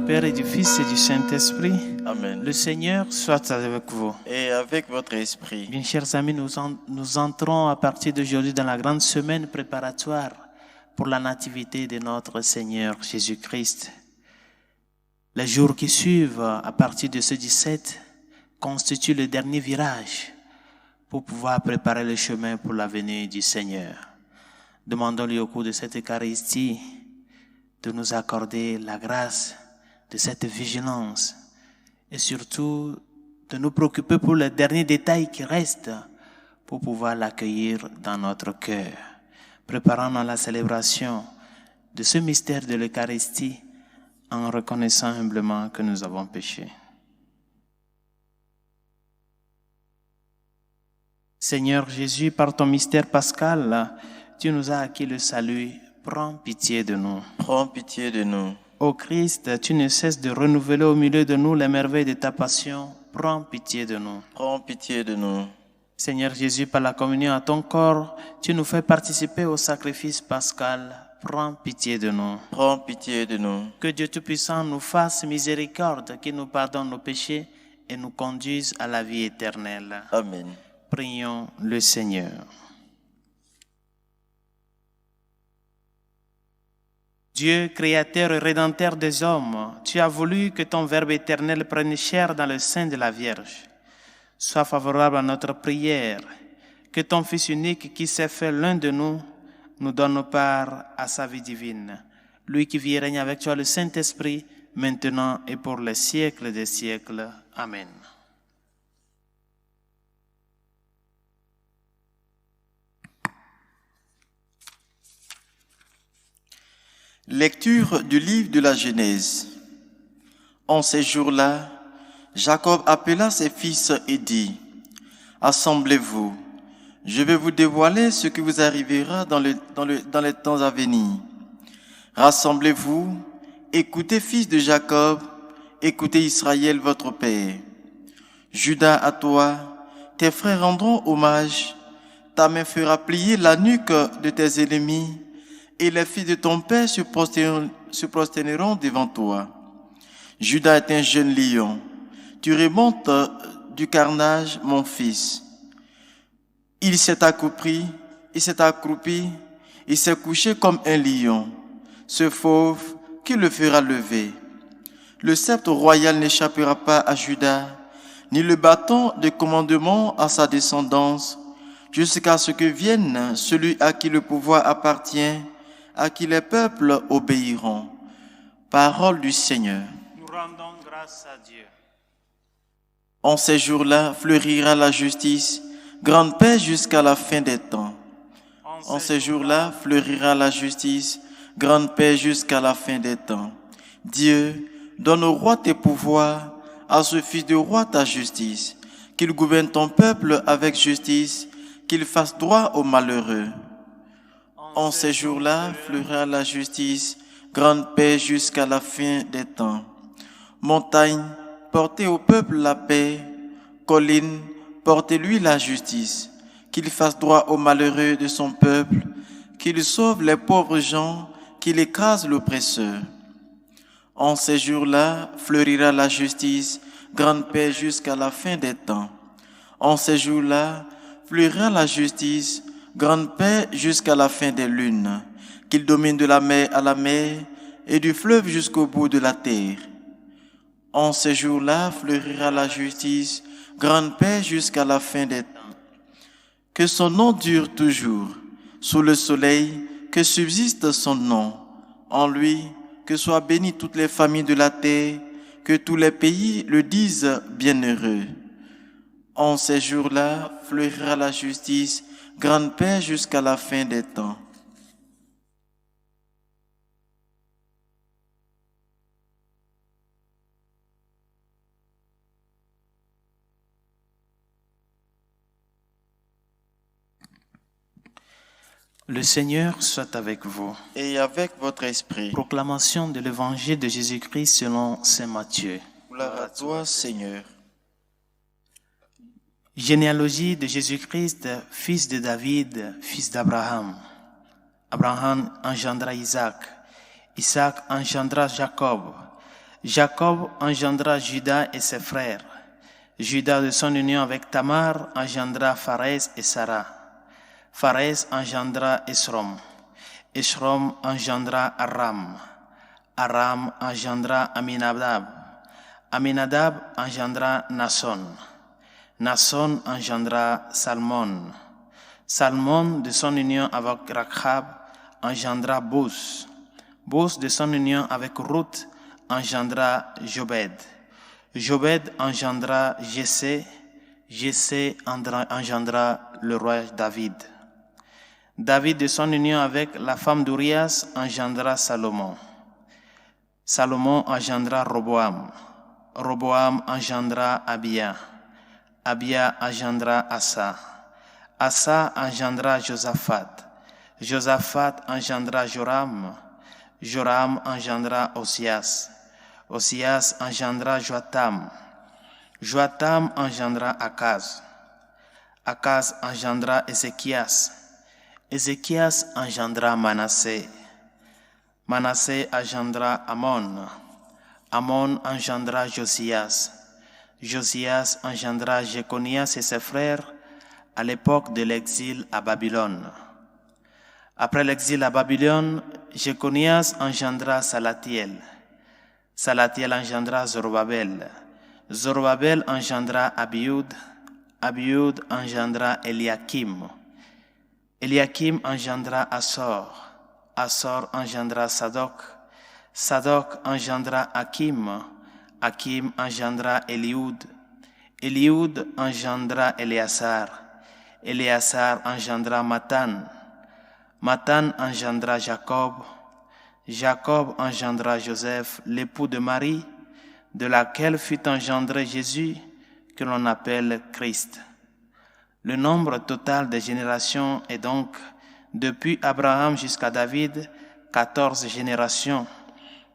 Père et du Fils et du Saint-Esprit. Amen. Le Seigneur soit avec vous. Et avec votre esprit. Bien, chers amis, nous entrons à partir d'aujourd'hui dans la grande semaine préparatoire pour la nativité de notre Seigneur Jésus-Christ. Les jours qui suivent, à partir de ce 17, constituent le dernier virage pour pouvoir préparer le chemin pour la venue du Seigneur. Demandons-lui au cours de cette Eucharistie de nous accorder la grâce de cette vigilance et surtout de nous préoccuper pour les derniers détails qui restent pour pouvoir l'accueillir dans notre cœur. Préparons-nous à la célébration de ce mystère de l'Eucharistie en reconnaissant humblement que nous avons péché. Seigneur Jésus, par ton mystère pascal, tu nous as acquis le salut. Prends pitié de nous. Prends pitié de nous. Ô Christ, tu ne cesses de renouveler au milieu de nous les merveilles de ta passion. Prends pitié de nous. Prends pitié de nous. Seigneur Jésus, par la communion à ton corps, tu nous fais participer au sacrifice pascal. Prends pitié de nous. Prends pitié de nous. Que Dieu Tout-Puissant nous fasse miséricorde, qu'il nous pardonne nos péchés et nous conduise à la vie éternelle. Amen. Prions le Seigneur. Dieu, créateur et rédempteur des hommes, tu as voulu que ton Verbe éternel prenne chair dans le sein de la Vierge. Sois favorable à notre prière, que ton Fils unique qui s'est fait l'un de nous donne part à sa vie divine. Lui qui vit et règne avec toi le Saint-Esprit, maintenant et pour les siècles des siècles. Amen. Lecture du livre de la Genèse. En ces jours-là, Jacob appela ses fils et dit, « Assemblez-vous, je vais vous dévoiler ce qui vous arrivera dans les temps à venir. Rassemblez-vous, écoutez, fils de Jacob, écoutez Israël, votre père. Judas, à toi, tes frères rendront hommage, ta main fera plier la nuque de tes ennemis, et les filles de ton père se prosterneront devant toi. Judas est un jeune lion. Tu remontes du carnage, mon fils. Il s'est accroupi, il s'est couché comme un lion. Ce fauve, qui le fera lever? Le sceptre royal n'échappera pas à Judas, ni le bâton de commandement à sa descendance, jusqu'à ce que vienne celui à qui le pouvoir appartient, à qui les peuples obéiront. Parole du Seigneur. Nous rendons grâce à Dieu. En ces jours-là fleurira la justice, grande paix jusqu'à la fin des temps. En ces jours-là fleurira la justice, grande paix jusqu'à la fin des temps. Dieu, donne au roi tes pouvoirs, à ce fils de roi ta justice, qu'il gouverne ton peuple avec justice, qu'il fasse droit aux malheureux. En ces jours-là fleurira la justice, grande paix jusqu'à la fin des temps. Montagne, portez au peuple la paix. Collines, portez-lui la justice. Qu'il fasse droit aux malheureux de son peuple, qu'il sauve les pauvres gens, qu'il écrase l'oppresseur. En ces jours-là fleurira la justice, grande paix jusqu'à la fin des temps. En ces jours-là fleurira la justice, grande paix jusqu'à la fin des lunes, qu'il domine de la mer à la mer et du fleuve jusqu'au bout de la terre. En ces jours-là fleurira la justice, grande paix jusqu'à la fin des temps. Que son nom dure toujours, sous le soleil, que subsiste son nom. En lui, que soient bénies toutes les familles de la terre, que tous les pays le disent bienheureux. En ces jours-là fleurira la justice, grande paix jusqu'à la fin des temps. Le Seigneur soit avec vous. Et avec votre esprit. Proclamation de l'évangile de Jésus-Christ selon saint Matthieu. Gloire à toi, Seigneur. Généalogie de Jésus-Christ, fils de David, fils d'Abraham. Abraham engendra Isaac. Isaac engendra Jacob. Jacob engendra Juda et ses frères. Juda, de son union avec Tamar, engendra Pharez et Sarah. Pharez engendra Esrom. Esrom engendra Aram. Aram engendra Aminadab. Aminadab engendra Nasson. Nasson engendra Salmon. Salmon, de son union avec Rachab, engendra Boz. Boz, de son union avec Ruth, engendra Jobed. Jobed engendra Jessé. Jessé engendra le roi David. David, de son union avec la femme d'Urias, engendra Salomon. Salomon engendra Roboam. Roboam engendra Abia. Abia engendra Asa. Asa engendra Josaphat. Josaphat engendra Joram. Joram engendra Osias. Osias engendra Joatam. Joatam engendra Akaz. Akaz engendra Ézéchias. Ézéchias engendra Manassé. Manassé engendra Amon. Amon engendra Josias. Josias engendra Jéconias et ses frères à l'époque de l'exil à Babylone. Après l'exil à Babylone, Jéconias engendra Salatiel. Salatiel engendra Zorobabel. Zorobabel engendra Abioud. Abioud engendra Eliakim. Eliakim engendra Assor. Assor engendra Sadok. Sadok engendra Hakim. Hakim engendra Eliud. Eliud engendra Éléazar. Éléazar engendra Matan. Matan engendra Jacob. Jacob engendra Joseph, l'époux de Marie, de laquelle fut engendré Jésus, que l'on appelle Christ. Le nombre total des générations est donc, depuis Abraham jusqu'à David, 14 générations.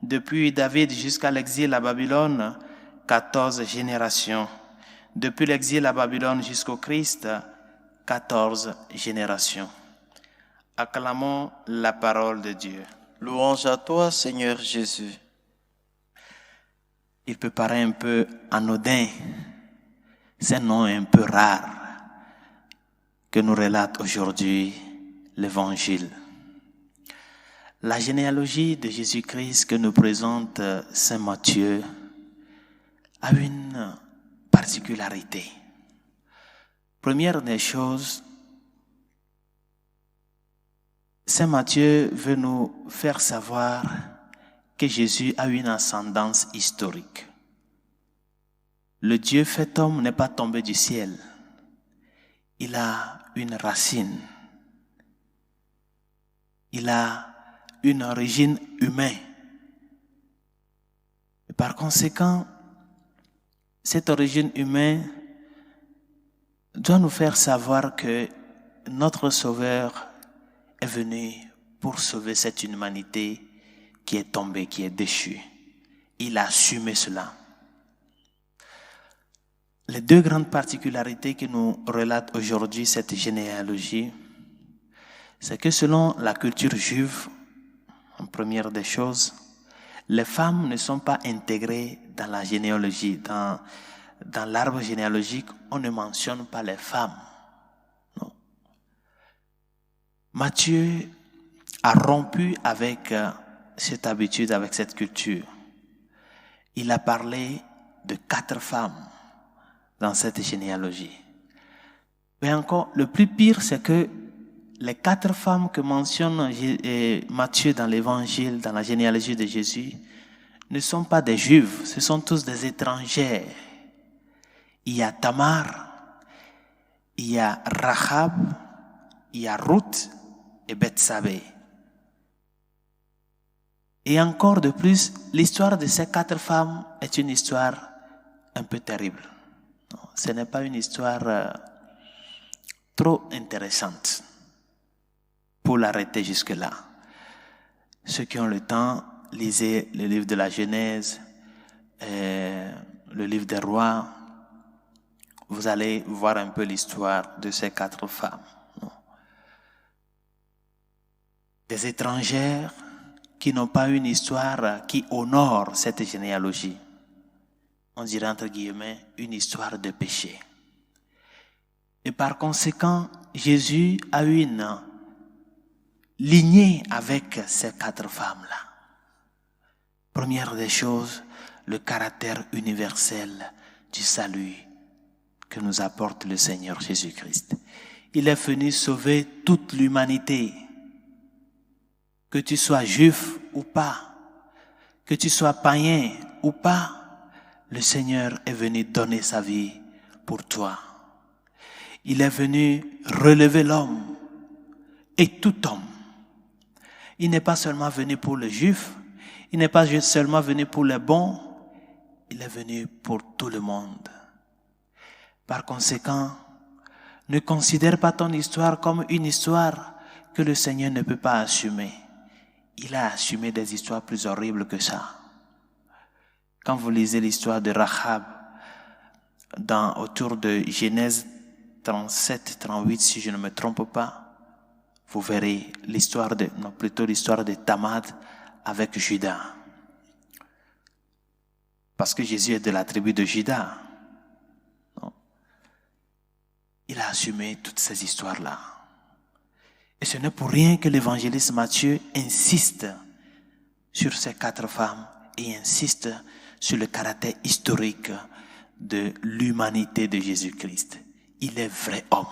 Depuis David jusqu'à l'exil à Babylone, 14 générations. Depuis l'exil à Babylone jusqu'au Christ, 14 générations. Acclamons la parole de Dieu. Louange à toi, Seigneur Jésus. Il peut paraître un peu anodin, c'est un nom un peu rare que nous relate aujourd'hui l'Évangile. La généalogie de Jésus-Christ que nous présente Saint Matthieu a une particularité. Première des choses, Saint Matthieu veut nous faire savoir que Jésus a une ascendance historique. Le Dieu fait homme n'est pas tombé du ciel. Il a une racine. Il a une origine humaine. Et par conséquent, cette origine humaine doit nous faire savoir que notre Sauveur est venu pour sauver cette humanité qui est tombée, qui est déchue. Il a assumé cela. Les deux grandes particularités que nous relate aujourd'hui cette généalogie, c'est que selon la culture juive, en première des choses, les femmes ne sont pas intégrées dans la généalogie. Dans l'arbre généalogique, on ne mentionne pas les femmes. Non. Matthieu a rompu avec cette habitude, avec cette culture. Il a parlé de 4 femmes dans cette généalogie. Mais encore, le plus pire, c'est que les 4 femmes que mentionne Matthieu dans l'évangile, dans la généalogie de Jésus, ne sont pas des Juifs, ce sont tous des étrangers. Il y a Tamar, il y a Rahab, il y a Ruth et Bethsabée. Et encore de plus, l'histoire de ces 4 femmes est une histoire un peu terrible. Non, ce n'est pas une histoire trop intéressante pour l'arrêter jusque-là. Ceux qui ont le temps, lisez le livre de la Genèse, le livre des rois. Vous allez voir un peu l'histoire de ces 4 femmes. Des étrangères qui n'ont pas une histoire qui honore cette généalogie. On dirait entre guillemets une histoire de péché. Et par conséquent, Jésus a une lignée avec ces 4 femmes-là. Première des choses, le caractère universel du salut que nous apporte le Seigneur Jésus-Christ. Il est venu sauver toute l'humanité. Que tu sois juif ou pas, que tu sois païen ou pas, le Seigneur est venu donner sa vie pour toi. Il est venu relever l'homme et tout homme. Il n'est pas seulement venu pour les juifs, il n'est pas seulement venu pour les bons, il est venu pour tout le monde. Par conséquent, ne considère pas ton histoire comme une histoire que le Seigneur ne peut pas assumer. Il a assumé des histoires plus horribles que ça. Quand vous lisez l'histoire de Rahab, autour de Genèse 37, 38, si je ne me trompe pas, vous verrez l'histoire de Tamar avec Judas. Parce que Jésus est de la tribu de Judas. Non. Il a assumé toutes ces histoires-là. Et ce n'est pour rien que l'évangéliste Matthieu insiste sur ces 4 femmes et insiste sur le caractère historique de l'humanité de Jésus-Christ. Il est vrai homme.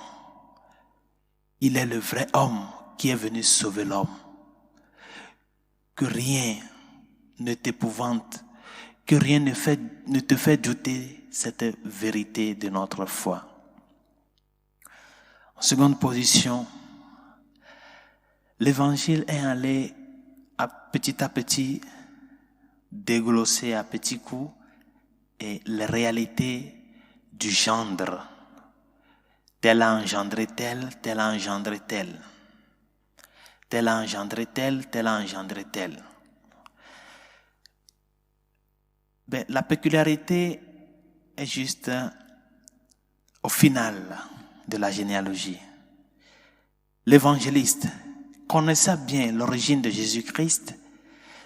Il est le vrai homme qui est venu sauver l'homme. Que rien ne t'épouvante, que rien ne te fait douter cette vérité de notre foi. En seconde position, l'évangile est allé petit à petit déglosser à petits coups et les réalités du gendre. Tel a engendré tel, tel a engendré tel. Tel a engendré tel, tel a engendré tel. La peculiarité est juste au final de la généalogie. L'évangéliste connaissait bien l'origine de Jésus-Christ,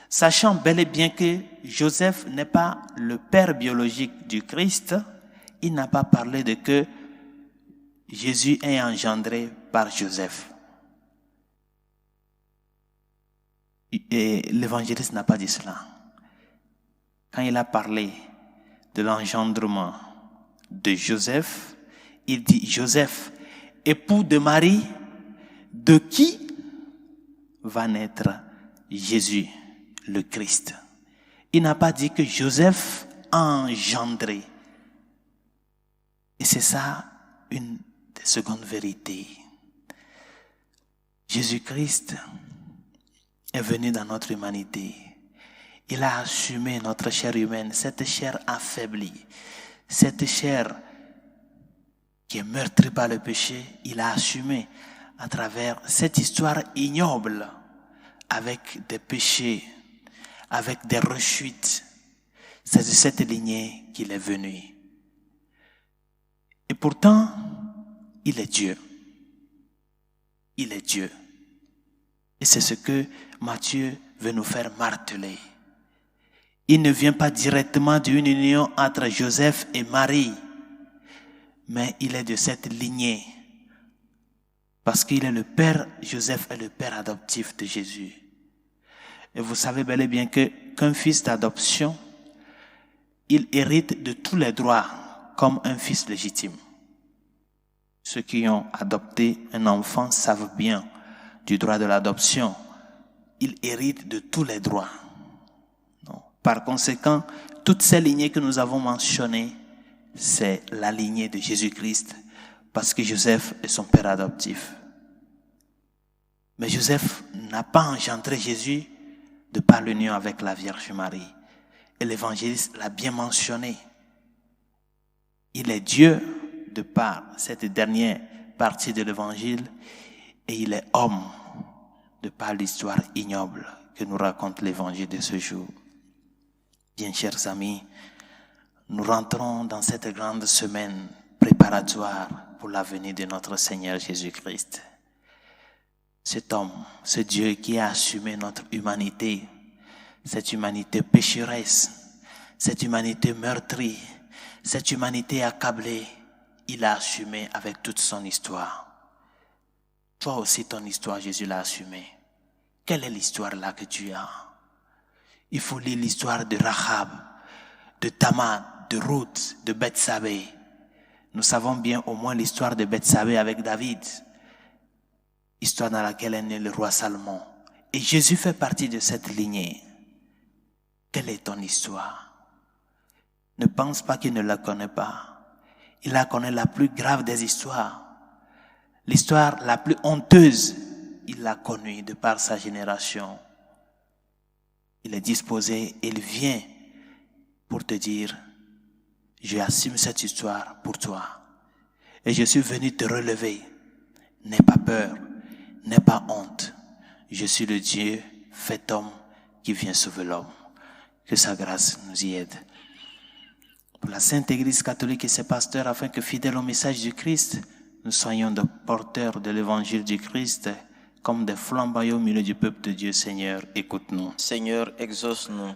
sachant bel et bien que Joseph n'est pas le père biologique du Christ, il n'a pas parlé de que Jésus est engendré par Joseph. Et l'évangéliste n'a pas dit cela. Quand il a parlé de l'engendrement de Joseph, il dit Joseph, époux de Marie, de qui va naître Jésus, le Christ. Il n'a pas dit que Joseph a engendré. Et c'est ça une des secondes vérités. Jésus-Christ est venu dans notre humanité. Il a assumé notre chair humaine, cette chair affaiblie, cette chair qui est meurtrie par le péché. Il a assumé à travers cette histoire ignoble, avec des péchés, avec des rechutes. C'est de cette lignée qu'il est venu. Et pourtant, il est Dieu. Il est Dieu. Et c'est ce que Matthieu veut nous faire marteler. Il ne vient pas directement d'une union entre Joseph et Marie, mais il est de cette lignée. Parce qu'il est le père, Joseph est le père adoptif de Jésus. Et vous savez bel et bien qu'un fils d'adoption, il hérite de tous les droits comme un fils légitime. Ceux qui ont adopté un enfant savent bien du droit de l'adoption. Il hérite de tous les droits. Par conséquent, toutes ces lignées que nous avons mentionnées, c'est la lignée de Jésus-Christ, parce que Joseph est son père adoptif. Mais Joseph n'a pas engendré Jésus de par l'union avec la Vierge Marie. Et l'évangéliste l'a bien mentionné. Il est Dieu de par cette dernière partie de l'évangile, et il est homme de par l'histoire ignoble que nous raconte l'évangile de ce jour. Bien, chers amis, nous rentrons dans cette grande semaine préparatoire pour la venue de notre Seigneur Jésus-Christ. Cet homme, ce Dieu qui a assumé notre humanité, cette humanité pécheresse, cette humanité meurtrie, cette humanité accablée, il a assumé avec toute son histoire. Toi aussi, ton histoire, Jésus l'a assumée. Quelle est l'histoire là que tu as? Il faut lire l'histoire de Rahab, de Tamar, de Ruth, de Bethsabée. Nous savons bien au moins l'histoire de Bethsabée avec David, histoire dans laquelle est né le roi Salomon. Et Jésus fait partie de cette lignée. Quelle est ton histoire? Ne pense pas qu'il ne la connaît pas. Il la connaît, la plus grave des histoires. L'histoire la plus honteuse, il l'a connue de par sa génération. Il est disposé, il vient pour te dire, je assume cette histoire pour toi. Et je suis venu te relever. N'aie pas peur, n'aie pas honte. Je suis le Dieu fait homme qui vient sauver l'homme. Que sa grâce nous y aide. Pour la Sainte Église catholique et ses pasteurs, afin que fidèles au message du Christ, nous soyons des porteurs de l'évangile du Christ, comme des flambeaux au milieu du peuple de Dieu. Seigneur, écoute-nous. Seigneur, exauce-nous.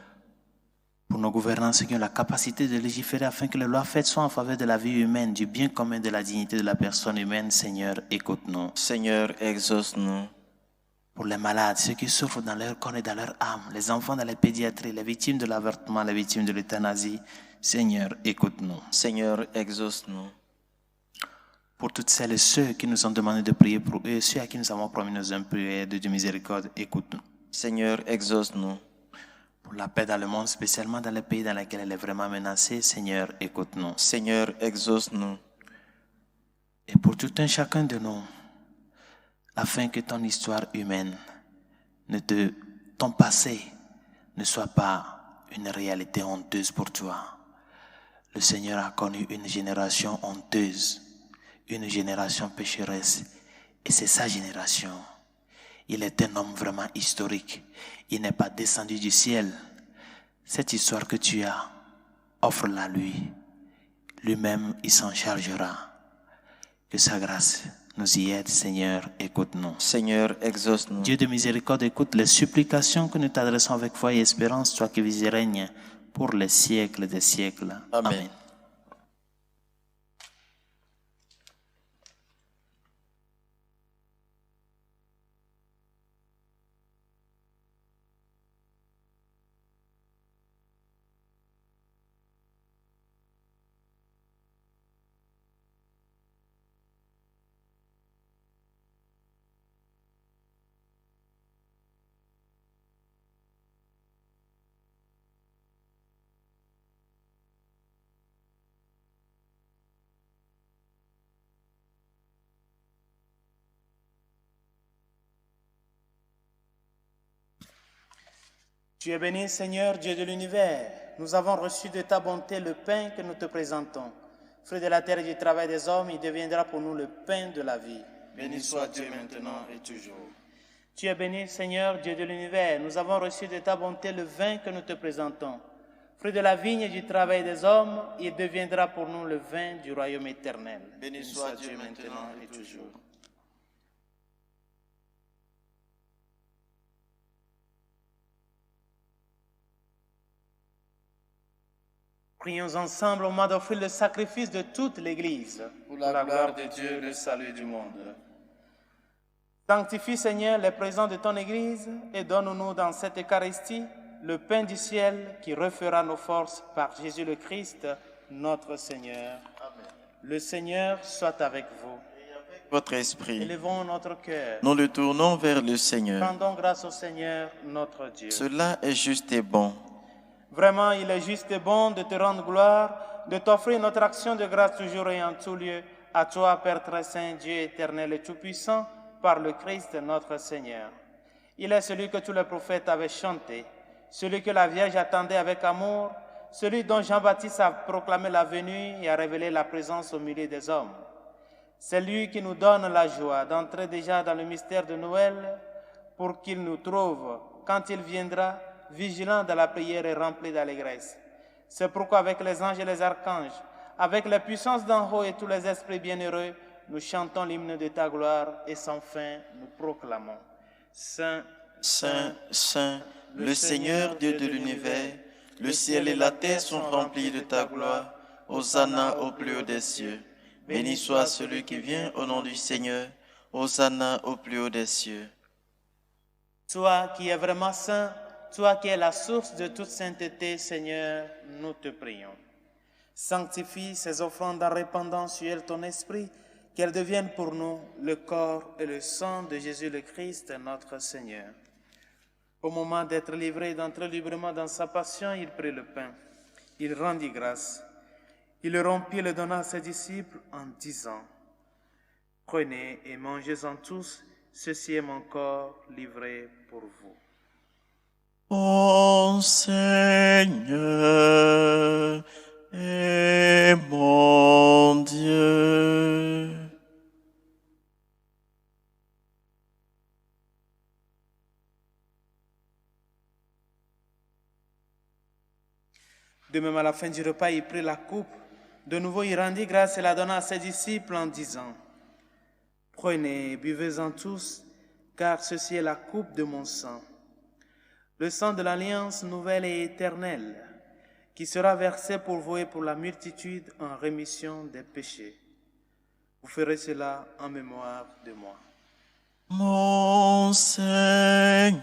Pour nos gouvernants, ceux qui ont la capacité de légiférer afin que les lois faites soient en faveur de la vie humaine, du bien commun, de la dignité de la personne humaine, Seigneur, écoute-nous. Seigneur, exauce-nous. Pour les malades, ceux qui souffrent dans leur corps et dans leur âme, les enfants dans la pédiatrie, les victimes de l'avortement, les victimes de l'euthanasie, Seigneur, écoute-nous. Seigneur, exauce-nous. Pour toutes celles et ceux qui nous ont demandé de prier pour eux, ceux à qui nous avons promis nos prières de Dieu miséricorde, écoute-nous. Seigneur, exauce-nous. Pour la paix dans le monde, spécialement dans les pays dans lesquels elle est vraiment menacée, Seigneur, écoute-nous. Seigneur, exauce-nous. Et pour tout un chacun de nous, afin que ton histoire humaine, ton passé ne soit pas une réalité honteuse pour toi. Le Seigneur a connu une génération honteuse, une génération pécheresse, et c'est sa génération. Il est un homme vraiment historique. Il n'est pas descendu du ciel. Cette histoire que tu as, offre-la à lui. Lui-même, il s'en chargera. Que sa grâce nous y aide, Seigneur, écoute-nous. Seigneur, exauce-nous. Dieu de miséricorde, écoute les supplications que nous t'adressons avec foi et espérance, toi qui vis et règnes pour les siècles des siècles. Amen. Amen. Tu es béni, Seigneur, Dieu de l'univers. Nous avons reçu de ta bonté le pain que nous te présentons. Fruit de la terre et du travail des hommes, il deviendra pour nous le pain de la vie. Béni soit Dieu maintenant et toujours. Tu es béni, Seigneur, Dieu de l'univers. Nous avons reçu de ta bonté le vin que nous te présentons. Fruit de la vigne et du travail des hommes, il deviendra pour nous le vin du royaume éternel. Béni soit Dieu maintenant et toujours. Prions ensemble au moment d'offrir le sacrifice de toute l'Église. Pour la gloire de Dieu, le salut du monde. Sanctifie, Seigneur, les présents de ton Église et donne-nous dans cette Eucharistie le pain du ciel qui refera nos forces par Jésus le Christ, notre Seigneur. Amen. Le Seigneur soit avec vous. Votre esprit. Élevons notre cœur. Nous le tournons vers le Seigneur. Rendons grâce au Seigneur, notre Dieu. Cela est juste et bon. Vraiment, il est juste et bon de te rendre gloire, de t'offrir notre action de grâce toujours et en tout lieu, à toi, Père très saint, Dieu éternel et tout-puissant, par le Christ notre Seigneur. Il est celui que tous les prophètes avaient chanté, celui que la Vierge attendait avec amour, celui dont Jean-Baptiste a proclamé la venue et a révélé la présence au milieu des hommes. C'est lui qui nous donne la joie d'entrer déjà dans le mystère de Noël pour qu'il nous trouve, quand il viendra, vigilants dans la prière et remplis d'allégresse. C'est pourquoi avec les anges et les archanges, avec les puissances d'en haut et tous les esprits bienheureux, nous chantons l'hymne de ta gloire et sans fin nous proclamons. Saint, Saint, Saint, le Seigneur Dieu de l'univers, le ciel et la terre sont remplis de ta gloire. Hosanna au plus haut des cieux. Béni soit celui qui vient au nom du Seigneur. Hosanna au plus haut des cieux. Toi qui es vraiment saint, toi qui es la source de toute sainteté, Seigneur, nous te prions. Sanctifie ces offrandes en répandant sur elles ton esprit, qu'elles deviennent pour nous le corps et le sang de Jésus le Christ, notre Seigneur. Au moment d'être livré et d'entrer librement dans sa passion, il prit le pain. Il rendit grâce. Il le rompit et le donna à ses disciples en disant, « Prenez et mangez-en tous, ceci est mon corps livré pour vous. » Ô Seigneur et mon Dieu. De même, à la fin du repas, il prit la coupe. De nouveau, il rendit grâce et la donna à ses disciples en disant, « Prenez et buvez-en tous, car ceci est la coupe de mon sang, le sang de l'alliance nouvelle et éternelle, qui sera versé pour vous et pour la multitude en rémission des péchés. Vous ferez cela en mémoire de moi. » Mon Seigneur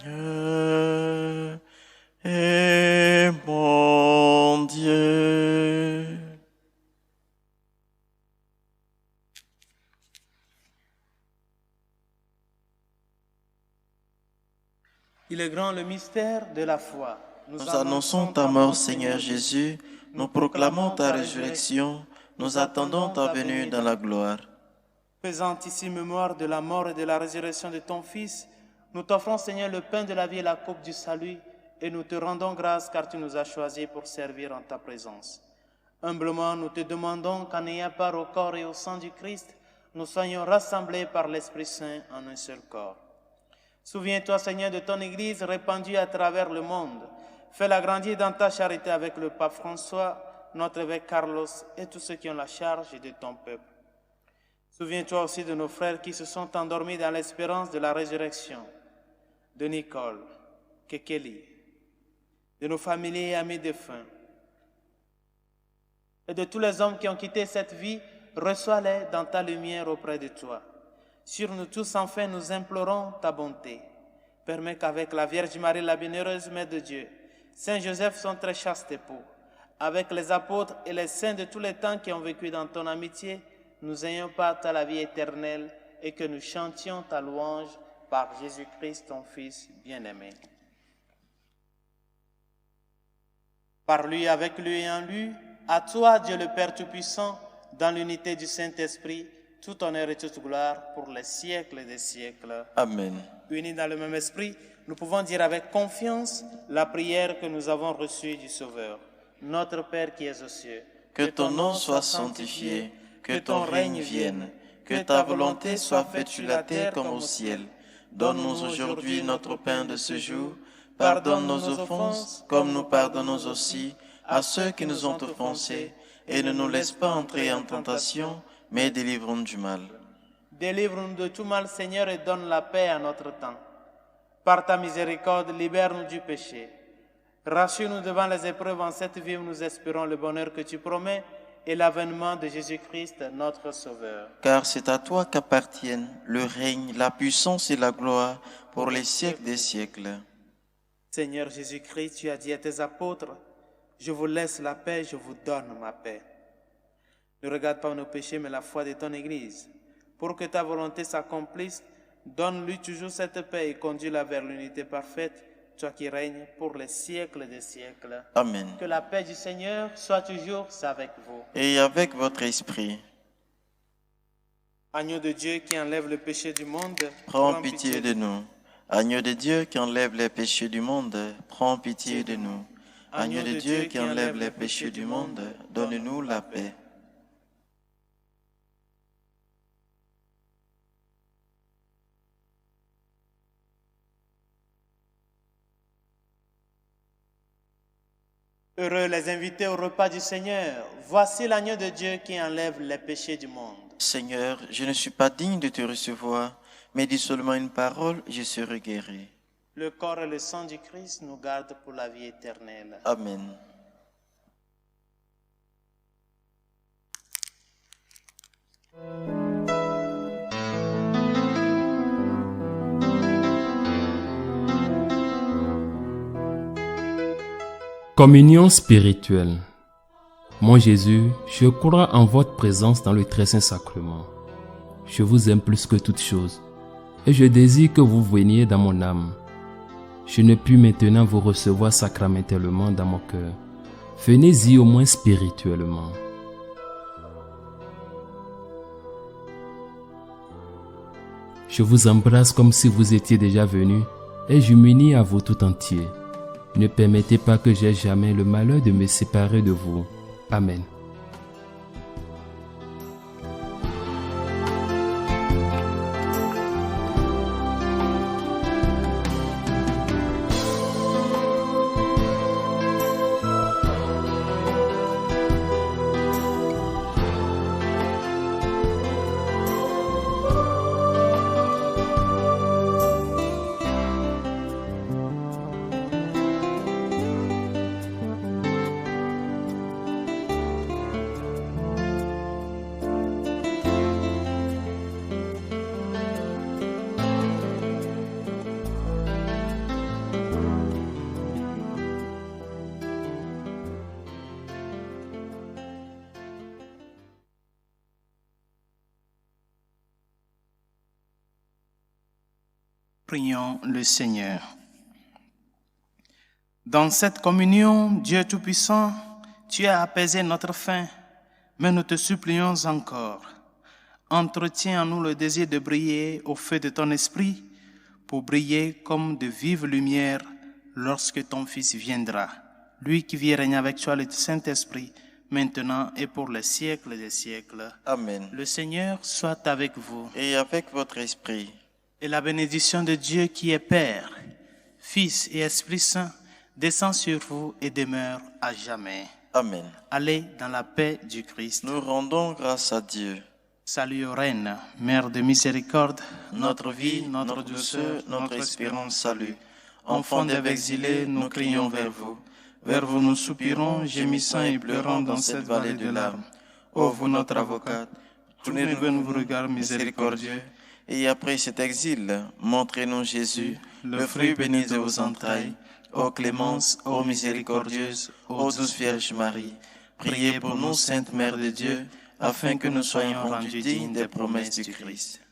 et mon Dieu. Il est grand le mystère de la foi. Nous annonçons ta mort, Seigneur Jésus. Nous proclamons ta résurrection. Nous attendons ta venue dans la gloire. Faisant ici mémoire de la mort et de la résurrection de ton Fils, nous t'offrons, Seigneur, le pain de la vie et la coupe du salut, et nous te rendons grâce car tu nous as choisis pour servir en ta présence. Humblement, nous te demandons qu'en ayant part au corps et au sang du Christ, nous soyons rassemblés par l'Esprit Saint en un seul corps. Souviens-toi, Seigneur, de ton Église répandue à travers le monde. Fais-la grandir dans ta charité avec le pape François, notre évêque Carlos et tous ceux qui ont la charge de ton peuple. Souviens-toi aussi de nos frères qui se sont endormis dans l'espérance de la résurrection, de Nicole, Kekeli, de nos familiers et amis défunts, et de tous les hommes qui ont quitté cette vie. Reçois-les dans ta lumière auprès de toi. Sur nous tous, enfin, nous implorons ta bonté. Permets qu'avec la Vierge Marie, la bienheureuse Mère de Dieu, Saint Joseph, son très chaste époux, avec les apôtres et les saints de tous les temps qui ont vécu dans ton amitié, nous ayons part à la vie éternelle et que nous chantions ta louange par Jésus-Christ, ton Fils bien-aimé. Par lui, avec lui et en lui, à toi, Dieu le Père Tout-Puissant, dans l'unité du Saint-Esprit, tout honneur et toute gloire pour les siècles des siècles. Amen. Unis dans le même esprit, nous pouvons dire avec confiance la prière que nous avons reçue du Sauveur. Notre Père qui es aux cieux, que ton nom soit sanctifié, que ton règne vienne, que ta volonté soit faite sur la terre comme au ciel. Donne-nous aujourd'hui notre pain de ce jour. Pardonne nos offenses, comme nous pardonnons aussi à ceux qui nous ont offensés, et ne nous laisse pas entrer en tentation, mais délivre-nous du mal. Délivre-nous de tout mal, Seigneur, et donne la paix à notre temps. Par ta miséricorde, libère-nous du péché. Rassure-nous devant les épreuves en cette vie où nous espérons le bonheur que tu promets et l'avènement de Jésus-Christ, notre Sauveur. Car c'est à toi qu'appartiennent le règne, la puissance et la gloire pour les siècles des siècles. Seigneur Jésus-Christ, tu as dit à tes apôtres, « Je vous laisse la paix, je vous donne ma paix. » Ne regarde pas nos péchés, mais la foi de ton Église. Pour que ta volonté s'accomplisse, donne-lui toujours cette paix et conduis-la vers l'unité parfaite, toi qui règnes pour les siècles des siècles. Amen. Que la paix du Seigneur soit toujours avec vous. Et avec votre esprit. Agneau de Dieu qui enlève le péché du monde, Prends pitié de nous. Agneau de Dieu qui enlève les péchés du monde, prends pitié de nous. Agneau de Dieu qui enlève les péchés du monde, donne-nous la paix. Heureux les invités au repas du Seigneur. Voici l'agneau de Dieu qui enlève les péchés du monde. Seigneur, je ne suis pas digne de te recevoir, mais dis seulement une parole, je serai guéri. Le corps et le sang du Christ nous gardent pour la vie éternelle. Amen. Communion spirituelle. Mon Jésus, je crois en votre présence dans le très saint sacrement. Je vous aime plus que toute chose et je désire que vous veniez dans mon âme. Je ne puis maintenant vous recevoir sacramentellement dans mon cœur. Venez-y au moins spirituellement. Je vous embrasse comme si vous étiez déjà venu et je m'unis à vous tout entier. Ne permettez pas que j'aie jamais le malheur de me séparer de vous. Amen. Prions le Seigneur. Dans cette communion, Dieu Tout-Puissant, tu as apaisé notre faim, mais nous te supplions encore. Entretiens en nous le désir de briller au feu de ton esprit, pour briller comme de vive lumière lorsque ton Fils viendra. Lui qui vit et règne avec toi le Saint-Esprit, maintenant et pour les siècles des siècles. Amen. Le Seigneur soit avec vous. Et avec votre esprit. Et la bénédiction de Dieu qui est Père, Fils et Esprit Saint descend sur vous et demeure à jamais. Amen. Allez dans la paix du Christ. Nous rendons grâce à Dieu. Salut aux reines, Mère de miséricorde, Notre vie, notre douceur, notre espérance, salut. Enfants des exilés, nous crions vers vous. Vers vous nous soupirons, gémissant et pleurant dans cette vallée de larmes. Ô vous notre avocate, tournez-nous vos regards miséricordieux. Et après cet exil, montrez-nous Jésus, le fruit béni de vos entrailles. Ô clémence, ô miséricordieuse, ô douce Vierge Marie, priez pour nous, Sainte Mère de Dieu, afin que nous soyons rendus dignes des promesses du Christ.